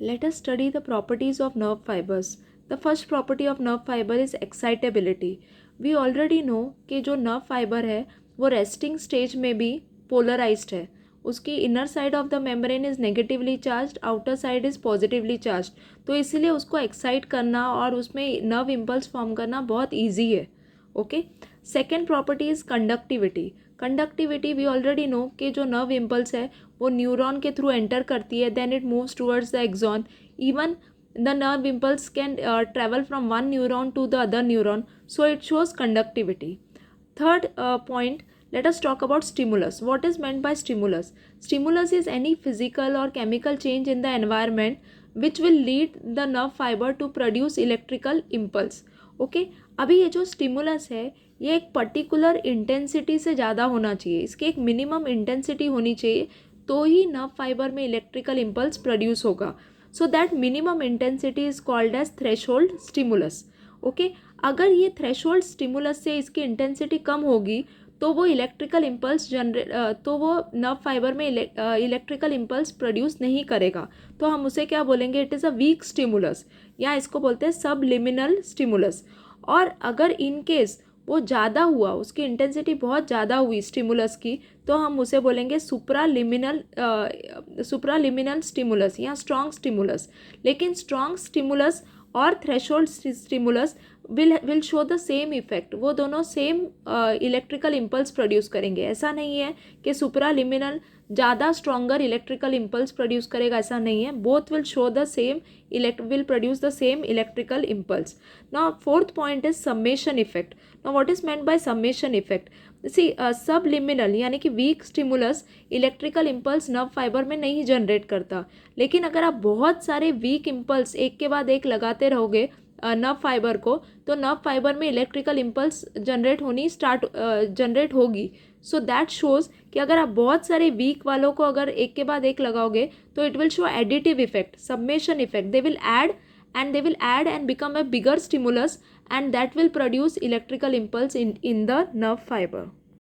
Let us study the properties of nerve fibers. The first property of nerve fiber is excitability. We already know कि जो nerve fiber है वो resting stage में भी polarized है. उसकी inner side of the membrane is negatively charged, outer side is positively charged. तो इसीलिए उसको excite करना और उसमें nerve impulse form करना बहुत easy है. Okay. Second property is conductivity. Conductivity we already know कि जो नर्व इम्पल्स है वो न्यूरॉन के थ्रू एंटर करती है, then it moves towards the axon. Even the nerve impulse can travel from one neuron to the other neuron, so it shows conductivity. Third point, let us talk about stimulus. What is meant by stimulus? Stimulus is any physical or chemical change in the environment which will lead the nerve fiber to produce electrical impulse. Okay? अभी ये जो stimulus है ये एक particular intensity से ज़्यादा होना चाहिए, इसकी एक मिनिमम इंटेंसिटी होनी चाहिए तो ही नर्व फाइबर में इलेक्ट्रिकल इम्पल्स प्रोड्यूस होगा. So that minimum intensity is called as threshold stimulus. Okay, अगर ये थ्रेशोल्ड स्टिमुलस से इसकी इंटेंसिटी कम होगी तो वो इलेक्ट्रिकल इम्पल्स तो वो नर्व फाइबर में इलेक्ट्रिकल इम्पल्स प्रोड्यूस नहीं करेगा. तो हम उसे क्या बोलेंगे? It is a weak stimulus, या इसको बोलते हैं सबलिमिनल स्टिमुलस. और अगर इन केस वो ज़्यादा हुआ, उसकी इंटेंसिटी बहुत ज़्यादा हुई स्टिमुलस की, तो हम उसे बोलेंगे सुप्रालिमिनल स्टिमुलस या स्ट्रॉन्ग स्टिमुलस. लेकिन स्ट्रॉन्ग स्टिमुलस और threshold stimulus will show the same effect. वो दोनों सेम इलेक्ट्रिकल इम्पल्स प्रोड्यूस करेंगे. ऐसा नहीं है कि सुप्रालिमिनल ज़्यादा स्ट्रॉन्गर इलेक्ट्रिकल इम्पल्स प्रोड्यूस करेगा, ऐसा नहीं है. Both will show the same will produce the same electrical impulse. Now fourth point is summation effect. Now what is meant by summation effect? See, subliminal यानी कि weak stimulus electrical impulse nerve fibre में नहीं generate करता. लेकिन अगर आप बहुत सारे वीक इम्पल्स एक के बाद एक लगाते रहोगे नर्व फाइबर को, तो नर्व फाइबर में इलेक्ट्रिकल इम्पल्स जनरेट होगी. सो दैट शोज़ कि अगर आप बहुत सारे वीक वालों को अगर एक के बाद एक लगाओगे तो it will show additive effect, summation effect. They will add and become a bigger stimulus, and that will produce electrical impulse in the nerve fiber.